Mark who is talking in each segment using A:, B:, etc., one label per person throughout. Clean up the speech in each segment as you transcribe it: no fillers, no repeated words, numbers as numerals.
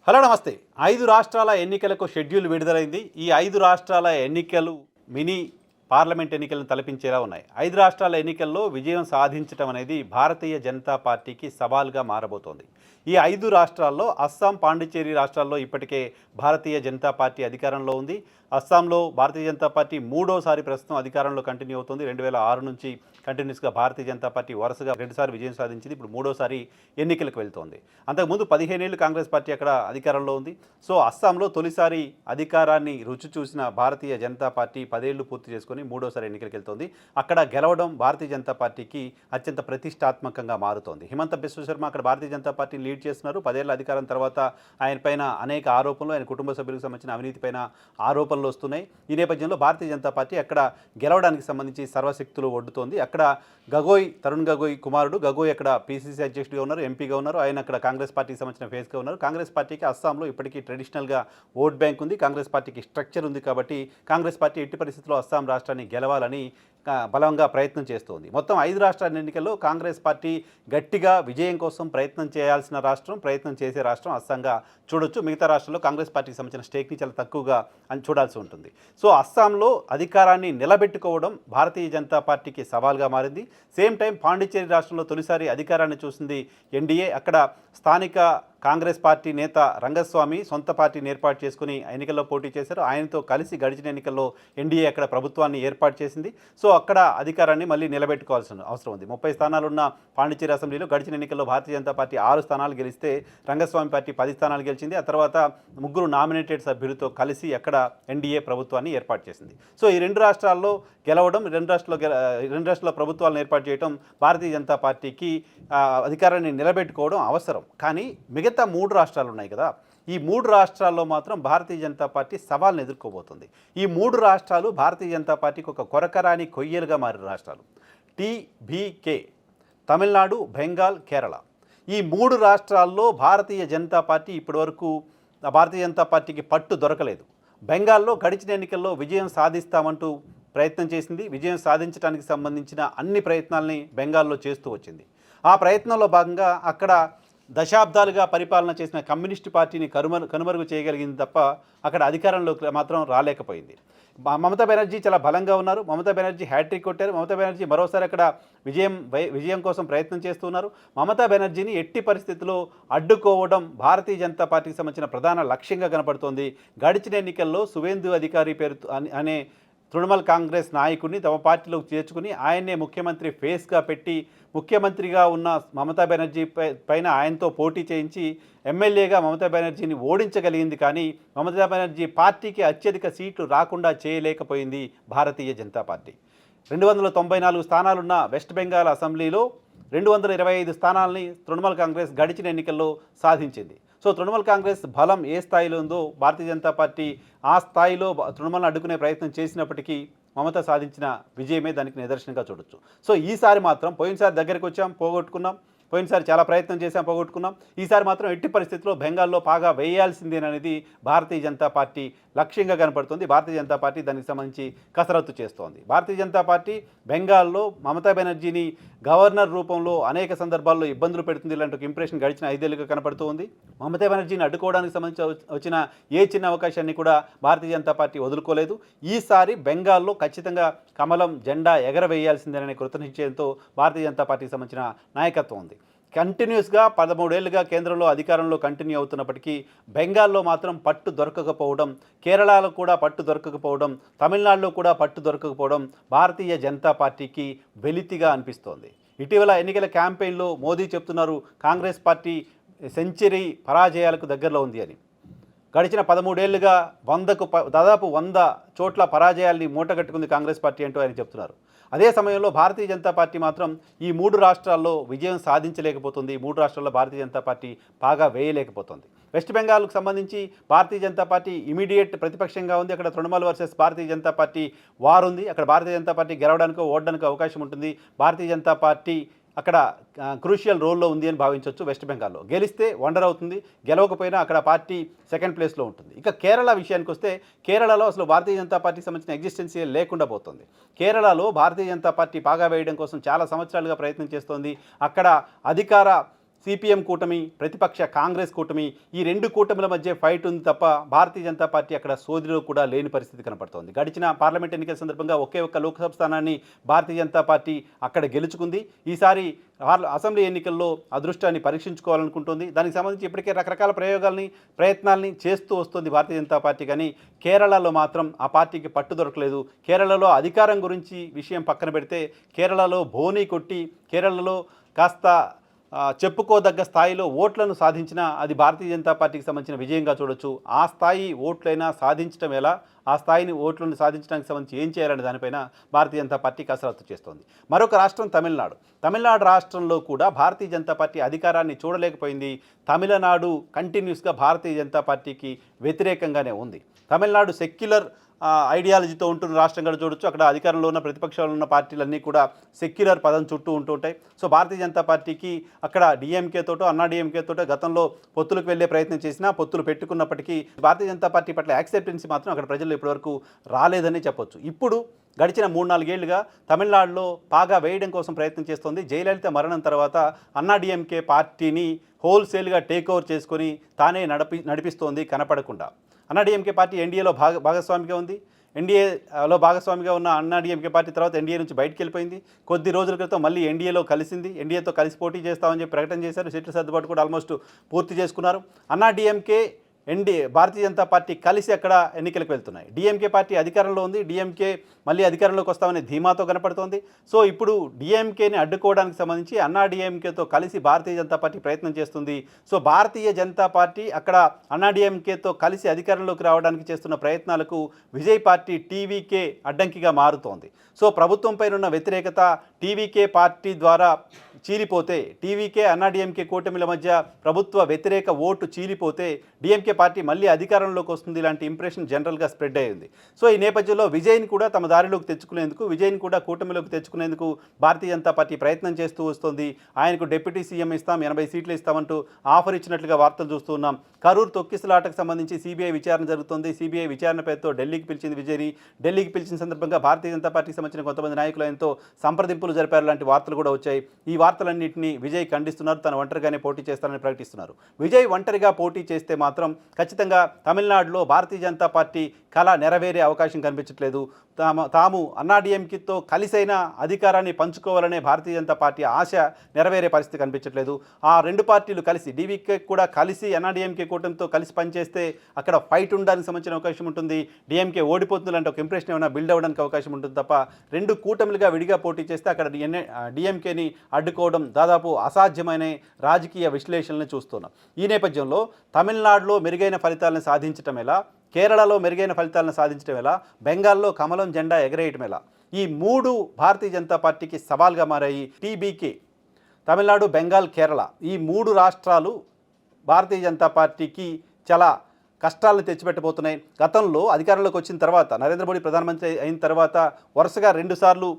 A: Hello నమస్తే. 5 రాష్ట్రాల ఎన్నికలకు షెడ్యూల్ విడుదలైంది. ఈ 5 రాష్ట్రాల ఎన్నికలు మినీ పార్లమెంట్ ఎన్నికలను తలపించేలా ఉన్నాయి. 5 రాష్ట్రాల ఎన్నికల్లో విజయం సాధించడం అనేది భారతీయ జనతా పార్టీకి సవాల్గా మారబోతోంది. ఈ 5 రాష్ట్రాల్లో అస్సాం, పాండిచ్చేరి రాష్ట్రాల్లో ఇప్పటికే భారతీయ జనతా పార్టీ అధికారంలో ఉంది. అస్సాంలో భారతీయ జనతా పార్టీ మూడోసారి ప్రస్తుతం అధికారంలో కంటిన్యూ అవుతుంది. 2006 నుంచి కంటిన్యూస్గా భారతీయ జనతా పార్టీ వరుసగా 2 సార్లు విజయం సాధించింది. ఇప్పుడు మూడోసారి ఎన్నికలకు వెళ్తోంది. అంతకుముందు 15 ఏళ్ళు కాంగ్రెస్ పార్టీ అక్కడ అధికారంలో ఉంది. సో అస్సాంలో తొలిసారి అధికారాన్ని రుచి చూసిన భారతీయ జనతా పార్టీ 10 ఏళ్ళు పూర్తి చేసుకొని మూడోసారి ఎన్నికలకు వెళ్తోంది. అక్కడ గెలవడం భారతీయ జనతా పార్టీకి అత్యంత ప్రతిష్టాత్మకంగా మారుతోంది. హిమంత బిశ్వ శర్మ అక్కడ భారతీయ జనతా పార్టీని లీడ్ చేస్తున్నారు. 10 ఏళ్ల అధికారం తర్వాత ఆయన పైన అనేక ఆరోపణలు, ఆయన కుటుంబ సభ్యులకు సంబంధించిన అవినీతి పైన ఆరోపణలు వస్తున్నాయి. ఈ నేపథ్యంలో భారతీయ జనతా పార్టీ అక్కడ గెలవడానికి సంబంధించి సర్వశక్తులు ఒడ్డుతోంది. అక్కడ తరుణ్ గగోయ్ కుమారుడు గగోయ్ అక్కడ పీసీసీ అధ్యక్షుడిగా ఉన్నారు, ఎంపీగా ఉన్నారు. ఆయన అక్కడ కాంగ్రెస్ పార్టీకి సంబంధించిన ఫేస్గా ఉన్నారు. కాంగ్రెస్ పార్టీకి అస్సాంలో ఇప్పటికీ ట్రెడిషనల్గా ఓట్ బ్యాంక్ ఉంది. కాంగ్రెస్ పార్టీకి స్ట్రక్చర్ ఉంది. కాబట్టి కాంగ్రెస్ పార్టీ ఎట్టి పరిస్థితుల్లో అస్సాం రాష్ట్రాన్ని గెలవాలని బలంగా ప్రయత్నం చేస్తోంది. మొత్తం 5 రాష్ట్రాల ఎన్నికల్లో కాంగ్రెస్ పార్టీ గట్టిగా విజయం కోసం ప్రయత్నం చేయాల్సిన రాష్ట్రం, ప్రయత్నం చేసే రాష్ట్రం అస్సాంగా చూడొచ్చు. మిగతా రాష్ట్రాల్లో కాంగ్రెస్ పార్టీకి సంబంధించిన స్టేక్ని చాలా తక్కువగా అని చూడాల్సి ఉంటుంది. సో అస్సాంలో అధికారాన్ని నిలబెట్టుకోవడం భారతీయ జనతా పార్టీకి సవాల్గా మారింది. సేమ్ టైం పాండిచ్చేరి రాష్ట్రంలో తొలిసారి అధికారాన్ని చూసింది ఎన్డీఏ. అక్కడ స్థానిక కాంగ్రెస్ పార్టీ నేత రంగస్వామి సొంత పార్టీని ఏర్పాటు చేసుకుని ఎన్నికల్లో పోటీ చేశారు. ఆయనతో కలిసి గడిచిన ఎన్నికల్లో ఎన్డీఏ అక్కడ ప్రభుత్వాన్ని ఏర్పాటు చేసింది. సో అక్కడ అధికారాన్ని మళ్ళీ నిలబెట్టుకోవాల్సిన అవసరం ఉంది. 30 స్థానాలున్న పాండిచ్చేరి అసెంబ్లీలో గడిచిన ఎన్నికల్లో భారతీయ జనతా పార్టీ 6 స్థానాలు గెలిస్తే రంగస్వామి పార్టీ 10 స్థానాలు గెలిచింది. ఆ తర్వాత 3 నామినేటెడ్ సభ్యులతో కలిసి అక్కడ ఎన్డీఏ ప్రభుత్వాన్ని ఏర్పాటు చేసింది. సో ఈ 2 రాష్ట్రాల్లో గెలవడం, 2 రాష్ట్రాల్లో ప్రభుత్వాలను ఏర్పాటు చేయడం భారతీయ జనతా పార్టీకి అధికారాన్ని నిలబెట్టుకోవడం అవసరం. కానీ మిగతా 3 రాష్ట్రాలు ఉన్నాయి కదా, ఈ 3 రాష్ట్రాల్లో మాత్రం భారతీయ జనతా పార్టీ సవాల్ని ఎదుర్కోబోతుంది. ఈ 3 రాష్ట్రాలు భారతీయ జనతా పార్టీకి ఒక కొరకరాని కొయ్యలుగా మారిన రాష్ట్రాలు. టీబీకే, తమిళనాడు, బెంగాల్, కేరళ. ఈ 3 రాష్ట్రాల్లో భారతీయ జనతా పార్టీ ఇప్పటివరకు భారతీయ జనతా పార్టీకి పట్టు దొరకలేదు. బెంగాల్లో గడిచిన ఎన్నికల్లో విజయం సాధిస్తామంటూ ప్రయత్నం చేసింది. విజయం సాధించడానికి సంబంధించిన అన్ని ప్రయత్నాలని బెంగాల్లో చేస్తూ వచ్చింది. ఆ ప్రయత్నంలో భాగంగా అక్కడ దశాబ్దాలుగా పరిపాలన చేసిన కమ్యూనిస్టు పార్టీని కనుమరుగు చేయగలిగింది తప్ప అక్కడ అధికారంలోకి మాత్రం రాలేకపోయింది. మమతా బెనర్జీ చాలా బలంగా ఉన్నారు. మమతా బెనర్జీ హ్యాట్రిక్ కొట్టారు. మమతా బెనర్జీ మరోసారి అక్కడ విజయం కోసం ప్రయత్నం చేస్తున్నారు. మమతా బెనర్జీని ఎట్టి పరిస్థితుల్లో అడ్డుకోవడం భారతీయ జనతా పార్టీకి సంబంధించిన ప్రధాన లక్ష్యంగా కనపడుతోంది. గడిచిన ఎన్నికల్లో సువేందు అధికారి పేరు అనే తృణమూల్ కాంగ్రెస్ నాయకుడిని తమ పార్టీలోకి చేర్చుకుని ఆయన్నే ముఖ్యమంత్రి ఫేస్గా పెట్టి ముఖ్యమంత్రిగా ఉన్న మమతా బెనర్జీ పైన ఆయనతో పోటీ చేయించి ఎమ్మెల్యేగా మమతా బెనర్జీని ఓడించగలిగింది. కానీ మమతా బెనర్జీ పార్టీకి అత్యధిక సీట్లు రాకుండా చేయలేకపోయింది భారతీయ జనతా పార్టీ. 294 స్థానాలున్న వెస్ట్ బెంగాల్ అసెంబ్లీలో 225 స్థానాలని తృణమూల్ కాంగ్రెస్ గడిచిన ఎన్నికల్లో సాధించింది. సో తృణమూల్ కాంగ్రెస్ బలం ఏ స్థాయిలో ఉందో భారతీయ జనతా పార్టీ ఆ స్థాయిలో తృణమూల్ని అడ్డుకునే ప్రయత్నం చేసినప్పటికీ మమత సాధించిన విజయమే దానికి నిదర్శనంగా చూడొచ్చు. సో ఈసారి మాత్రం పోయినసారి దగ్గరికి వచ్చాం, పోగొట్టుకున్నాం. పోయినసారి చాలా ప్రయత్నం చేసాం, పోగొట్టుకున్నాం. ఈసారి మాత్రం ఎట్టి పరిస్థితుల్లో బెంగాల్లో పాగా వేయాల్సిందేననేది భారతీయ జనతా పార్టీ లక్ష్యంగా కనపడుతుంది. భారతీయ జనతా పార్టీ దానికి సంబంధించి కసరత్తు చేస్తోంది. భారతీయ జనతా పార్టీ బెంగాల్లో మమతా బెనర్జీని గవర్నర్ రూపంలో అనేక సందర్భాల్లో ఇబ్బందులు పెడుతుంది. ఇలాంటి ఒక ఇంప్రెషన్ గడిచిన 5 ఏళ్ళుగా కనపడుతూ ఉంది. మమతా బెనర్జీని అడ్డుకోవడానికి సంబంధించి వచ్చిన ఏ చిన్న అవకాశాన్ని కూడా భారతీయ జనతా పార్టీ వదులుకోలేదు. ఈసారి బెంగాల్లో ఖచ్చితంగా కమలం జెండా ఎగరవేయాల్సిందేననే కృతనిశ్చయంతో భారతీయ జనతా పార్టీకి సంబంధించిన నాయకత్వం ఉంది. కంటిన్యూస్గా 13 ఏళ్లుగా కేంద్రంలో అధికారంలో కంటిన్యూ అవుతున్నప్పటికీ బెంగాల్లో మాత్రం పట్టు దొరకకపోవడం, కేరళలో కూడా పట్టు దొరకకపోవడం, తమిళనాడులో కూడా పట్టు దొరకకపోవడం భారతీయ జనతా పార్టీకి వెలితిగా అనిపిస్తోంది. ఇటీవల ఎన్నికల క్యాంపెయిన్లో మోదీ చెప్తున్నారు కాంగ్రెస్ పార్టీ సెంచరీ పరాజయాలకు దగ్గరలో ఉంది అని. గడిచిన 13 ఏళ్లుగా దాదాపు 100 చోట్ల పరాజయాల్ని మూటగట్టుకుంది కాంగ్రెస్ పార్టీ అంటూ ఆయన చెప్తున్నారు. అదే సమయంలో భారతీయ జనతా పార్టీ మాత్రం ఈ 3 రాష్ట్రాల్లో విజయం సాధించలేకపోతుంది. 3 రాష్ట్రాల్లో భారతీయ జనతా పార్టీ పాగా వేయలేకపోతుంది. వెస్ట్ బెంగాల్కు సంబంధించి భారతీయ జనతా పార్టీ ఇమీడియట్ ప్రతిపక్షంగా ఉంది. అక్కడ Trinamool versus Bharatiya Janata party war ఉంది. అక్కడ భారతీయ జనతా పార్టీ గెలవడానికో ఓడడానికి అవకాశం ఉంటుంది. భారతీయ జనతా పార్టీ అక్కడ క్రూషియల్ రోల్లో ఉంది అని భావించవచ్చు. వెస్ట్ బెంగాల్లో గెలిస్తే వండర్ అవుతుంది, గెలవకపోయినా అక్కడ పార్టీ సెకండ్ ప్లేస్లో ఉంటుంది. ఇక కేరళ విషయానికి వస్తే కేరళలో అసలు భారతీయ జనతా పార్టీకి సంబంధించిన ఎగ్జిస్టెన్సీ లేకుండా పోతుంది. కేరళలో భారతీయ జనతా పార్టీ పాగా వేయడం కోసం చాలా సంవత్సరాలుగా ప్రయత్నం చేస్తోంది. అక్కడ అధికార సిపిఎం కూటమి, ప్రతిపక్ష కాంగ్రెస్ కూటమి, ఈ రెండు కూటమిల మధ్య ఫైట్ ఉంది తప్ప భారతీయ జనతా పార్టీ అక్కడ సోదిలో కూడా లేని పరిస్థితి కనపడుతోంది. గడిచిన పార్లమెంట్ ఎన్నికల సందర్భంగా ఒకే ఒక్క లోక్సభ స్థానాన్ని భారతీయ జనతా పార్టీ అక్కడ గెలుచుకుంది. ఈసారి అసెంబ్లీ ఎన్నికల్లో అదృష్టాన్ని పరీక్షించుకోవాలనుకుంటుంది. దానికి సంబంధించి ఇప్పటికే రకరకాల ప్రయత్నాల్ని చేస్తూ వస్తుంది భారతీయ జనతా పార్టీ. కానీ కేరళలో మాత్రం ఆ పార్టీకి పట్టు దొరకలేదు. కేరళలో అధికారం గురించి విషయం పక్కన పెడితే కేరళలో బోనీ కొట్టి కేరళలో కాస్త చెప్పుకోదగ్గ స్థాయిలో ఓట్లను సాధించినా అది భారతీయ జనతా పార్టీకి సంబంధించిన విజయంగా చూడొచ్చు. ఆ స్థాయి ఓట్లైనా సాధించడం ఎలా, ఆ స్థాయిని ఓట్లను సాధించడానికి సంబంధించి ఏం చేయాలనే దానిపైన భారతీయ జనతా పార్టీ కసరత్తు చేస్తోంది. మరొక రాష్ట్రం తమిళనాడు రాష్ట్రంలో కూడా భారతీయ జనతా పార్టీ అధికారాన్ని చూడలేకపోయింది. తమిళనాడు కంటిన్యూస్గా భారతీయ జనతా పార్టీకి వ్యతిరేకంగానే ఉంది. తమిళనాడు సెక్యులర్ ఐడియాలజీతో ఉంటున్న రాష్ట్రంగా చూడొచ్చు. అక్కడ అధికారంలో ఉన్న ప్రతిపక్షాలు ఉన్న పార్టీలన్నీ కూడా సెక్యులర్ పదం చుట్టూ ఉంటుంటాయి. సో భారతీయ జనతా పార్టీకి అక్కడ డిఎంకేతోటో అన్నా డిఎంకేతోటో గతంలో పొత్తులకు వెళ్ళే ప్రయత్నం చేసినా పొత్తులు పెట్టుకున్నప్పటికీ భారతీయ జనతా పార్టీ పట్ల యాక్సెప్టెన్సీ మాత్రం అక్కడ ప్రజలు ఇప్పటివరకు రాలేదని చెప్పొచ్చు. ఇప్పుడు గడిచిన 3-4 ఏళ్లుగా తమిళనాడులో పాగా వేయడం కోసం ప్రయత్నం చేస్తోంది. జయలలిత మరణం తర్వాత అన్నా డిఎంకే పార్టీని హోల్సేల్గా టేక్ ఓవర్ చేసుకొని తానే నడిపిస్తోంది కనపడకుండా. అన్నాడీఎంకే పార్టీ ఎన్డీఏలో భాగస్వామిగా ఉంది. ఎన్డీఏలో భాగస్వామిగా ఉన్న అన్నాడీఎంకే పార్టీ తర్వాత ఎన్డీఏ నుంచి బయటికి వెళ్ళిపోయింది. కొద్ది రోజుల క్రితం మళ్ళీ ఎన్డీఏలో కలిసింది. ఎన్డీఏతో కలిసి పోటీ చేస్తామని చెప్పి ప్రకటన చేశారు. సీట్ల సర్దుబాటు కూడా ఆల్మోస్ట్ పూర్తి చేసుకున్నారు. అన్నాడీఎంకే భారతీయ జనతా పార్టీ కలిసి అక్కడ ఎన్నికలకు వెళ్తున్నాయి. డిఎంకే పార్టీ అధికారంలో ఉంది. డిఎంకే మళ్ళీ అధికారంలోకి వస్తామనే ధీమాతో కనపడుతోంది. సో ఇప్పుడు డిఎంకేని అడ్డుకోవడానికి సంబంధించి అన్నా డిఎంకేతో కలిసి భారతీయ జనతా పార్టీ ప్రయత్నం చేస్తుంది. సో భారతీయ జనతా పార్టీ అక్కడ అన్నా డిఎంకేతో కలిసి అధికారంలోకి రావడానికి చేస్తున్న ప్రయత్నాలకు విజయ్ పార్టీ టీవీకే అడ్డంకిగా మారుతోంది. సో ప్రభుత్వంపై ఉన్న వ్యతిరేకత టీవీకే పార్టీ ద్వారా చీలిపోతే, టీవీకే అన్నాడీఎంకే కూటమిల మధ్య ప్రభుత్వ వ్యతిరేక ఓటు చీలిపోతే డిఎంకే పార్టీ మళ్ళీ అధికారంలోకి వస్తుంది. ఇలాంటి ఇంప్రెషన్ జనరల్గా స్ప్రెడ్ అయ్యింది. సో ఈ నేపథ్యంలో విజయ్ని కూడా తమ దారిలోకి తెచ్చుకునేందుకు, విజయ్ని కూడా కూటమిలోకి తెచ్చుకునేందుకు భారతీయ జనతా పార్టీ ప్రయత్నం చేస్తూ వస్తుంది. ఆయనకు డిప్యూటీ సీఎం ఇస్తాం, 80 సీట్లు ఇస్తామంటూ ఆఫర్ ఇచ్చినట్లుగా వార్తలు చూస్తున్నాం. కరూర్ తొక్కిసలాటకు సంబంధించి సిబిఐ విచారణ జరుగుతుంది. సిబిఐ విచారణ పేరుతో ఢిల్లీకి పిలిచింది విజయ్ని. ఢిల్లీకి పిలిచిన సందర్భంగా భారతీయ జనతా పార్టీకి సంబంధించిన కొంతమంది నాయకులు ఆయనతో సంప్రదింపులు జరిపారు లాంటి వార్తలు కూడా వచ్చాయి. ఈ వార్తలన్నింటినీ విజయ్ ఖండిస్తున్నారు. తన ఒంటరిగానే పోటీ చేస్తారని ప్రకటిస్తున్నారు. విజయ్ ఒంటరిగా పోటీ చేస్తే మాత్రం ఖచ్చితంగా తమిళనాడులో భారతీయ జనతా పార్టీ కళ నెరవేరే అవకాశం కనిపించట్లేదు. తాము అన్నాడీఎంకేతో కలిసైనా అధికారాన్ని పంచుకోవాలనే భారతీయ జనతా పార్టీ ఆశ నెరవేరే పరిస్థితి కనిపించట్లేదు. ఆ రెండు పార్టీలు కలిసి డీవీకే కూడా కలిసి అన్నాడీఎంకే కూటమితో కలిసి పనిచేస్తే అక్కడ ఫైట్ ఉండడానికి సంబంధించిన అవకాశం ఉంటుంది. డిఎంకే ఓడిపోతుందంటే ఒక ఇంప్రెషన్ ఏమైనా బిల్డ్ అవ్వడానికి అవకాశం ఉంటుంది తప్ప రెండు కూటమిలుగా విడిగా పోటీ చేస్తే అక్కడ డిఎంకేని అడ్డుకోవడం దాదాపు అసాధ్యమైన రాజకీయ విశ్లేషణలను చూస్తున్నాం. ఈ నేపథ్యంలో తమిళనాడులో మెరుగైన ఫలితాలను సాధించటం ఎలా, కేరళలో మెరుగైన ఫలితాలను సాధించడం ఎలా, బెంగాల్లో కమలం జెండా ఎగరేయటం ఎలా, ఈ మూడు భారతీయ జనతా పార్టీకి సవాల్గా మారాయి. టీబీకే తమిళనాడు, బెంగాల్, కేరళ ఈ మూడు రాష్ట్రాలు భారతీయ జనతా పార్టీకి చాలా కష్టాలను తెచ్చిపెట్టబోతున్నాయి. గతంలో అధికారంలోకి వచ్చిన తర్వాత, నరేంద్ర మోడీ ప్రధానమంత్రి అయిన తర్వాత వరుసగా 2 సార్లు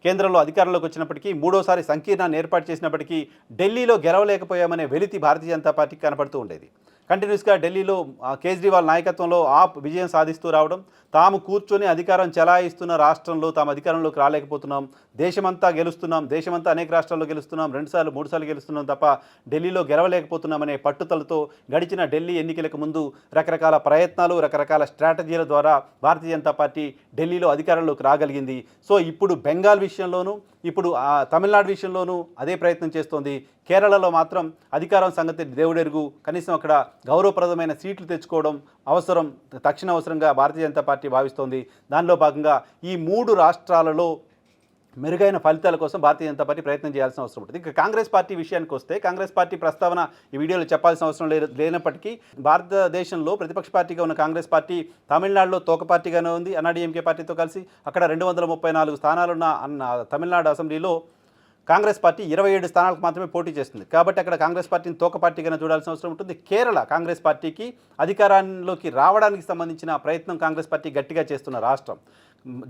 A: కేంద్రంలో అధికారంలోకి వచ్చినప్పటికీ, మూడోసారి సంకీర్ణాన్ని ఏర్పాటు చేసినప్పటికీ ఢిల్లీలో గెలవలేకపోయామనే వెలితి భారతీయ జనతా పార్టీకి కనపడుతూ ఉండేది. కంటిన్యూస్గా ఢిల్లీలో కేజ్రీవాల్ నాయకత్వంలో ఆప్ విజయం సాధిస్తూ రావడం, తాము కూర్చొని అధికారం చెలాయిస్తున్న రాష్ట్రంలో తాము అధికారంలోకి రాలేకపోతున్నాం, దేశమంతా గెలుస్తున్నాం, దేశమంతా అనేక రాష్ట్రాల్లో గెలుస్తున్నాం, 2 సార్లు 3 సార్లు గెలుస్తున్నాం తప్ప ఢిల్లీలో గెలవలేకపోతున్నామనే పట్టుదలతో గడిచిన ఢిల్లీ ఎన్నికలకు ముందు రకరకాల ప్రయత్నాలు, రకరకాల స్ట్రాటజీల ద్వారా భారతీయ జనతా పార్టీ ఢిల్లీలో అధికారంలోకి రాగలిగింది. సో ఇప్పుడు బెంగాల్ విషయంలోనూ, ఇప్పుడు తమిళనాడు విషయంలోనూ అదే ప్రయత్నం చేస్తోంది. కేరళలో మాత్రం అధికారం సంగతి దేవుడెరుగు, కనీసం అక్కడ గౌరవప్రదమైన సీట్లు తెచ్చుకోవడం అవసరం, తక్షణ అవసరంగా భారతీయ జనతా పార్టీ భావిస్తోంది. దానిలో భాగంగా ఈ 3 రాష్ట్రాలలో మెరుగైన ఫలితాల కోసం భారతీయ జనతా పార్టీ ప్రయత్నం చేయాల్సిన అవసరం ఉంటుంది. ఇక కాంగ్రెస్ పార్టీ విషయానికి వస్తే, కాంగ్రెస్ పార్టీ ప్రస్తావన ఈ వీడియోలో చెప్పాల్సిన అవసరం లేనప్పటికీ భారతదేశంలో ప్రతిపక్ష పార్టీగా ఉన్న కాంగ్రెస్ పార్టీ తమిళనాడులో తోక పార్టీగానే ఉంది. అన్నాడీఎంకే పార్టీతో కలిసి అక్కడ 234 స్థానాలున్న తమిళనాడు అసెంబ్లీలో కాంగ్రెస్ పార్టీ 27 స్థానాలకు మాత్రమే పోటీ చేస్తుంది. కాబట్టి అక్కడ కాంగ్రెస్ పార్టీని తోక పార్టీగానే చూడాల్సిన అవసరం ఉంటుంది. కేరళ కాంగ్రెస్ పార్టీకి అధికారంలోకి రావడానికి సంబంధించిన ప్రయత్నం కాంగ్రెస్ పార్టీ గట్టిగా చేస్తున్న రాష్ట్రం.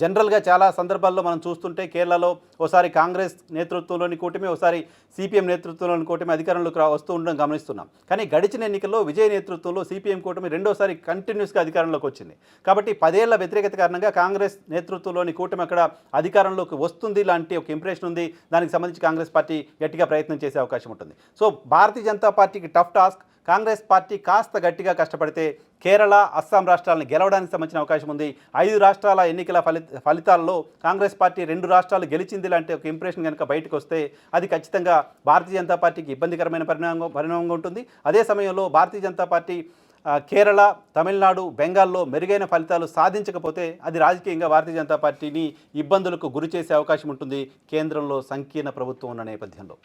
A: జనరల్గా చాలా సందర్భాల్లో మనం చూస్తుంటే కేరళలో ఓసారి కాంగ్రెస్ నేతృత్వంలోని కూటమి, ఒకసారి సిపిఎం నేతృత్వంలోని కూటమి అధికారంలోకి వస్తూ ఉండడం గమనిస్తున్నాం. కానీ గడిచిన ఎన్నికల్లో విజయ్ నేతృత్వంలో సిపిఎం కూటమి రెండోసారి కంటిన్యూస్గా అధికారంలోకి వచ్చింది. కాబట్టి 10 ఏళ్ల వ్యతిరేకత కారణంగా కాంగ్రెస్ నేతృత్వంలోని కూటమి అక్కడ అధికారంలోకి వస్తుంది లాంటి ఒక ఇంప్రెషన్ ఉంది. దానికి సంబంధించి కాంగ్రెస్ పార్టీ గట్టిగా ప్రయత్నం చేసే అవకాశం ఉంటుంది. సో భారతీయ జనతా పార్టీకి టఫ్ టాస్క్. కాంగ్రెస్ పార్టీ కాస్త గట్టిగా కష్టపడితే కేరళ, అస్సాం రాష్ట్రాలను గెలవడానికి సంబంధించిన అవకాశం ఉంది. 5 రాష్ట్రాల ఎన్నికల ఫలితాల్లో కాంగ్రెస్ పార్టీ 2 రాష్ట్రాలు గెలిచింది లాంటి ఒక ఇంప్రెషన్ కనుక బయటకు వస్తే అది ఖచ్చితంగా భారతీయ జనతా పార్టీకి ఇబ్బందికరమైన పరిణామంగా ఉంటుంది. అదే సమయంలో భారతీయ జనతా పార్టీ కేరళ, తమిళనాడు, బెంగాల్లో మెరుగైన ఫలితాలు సాధించకపోతే అది రాజకీయంగా భారతీయ జనతా పార్టీని ఇబ్బందులకు గురి చేసే అవకాశం ఉంటుంది కేంద్రంలో సంకీర్ణ ప్రభుత్వం ఉన్న నేపథ్యంలో.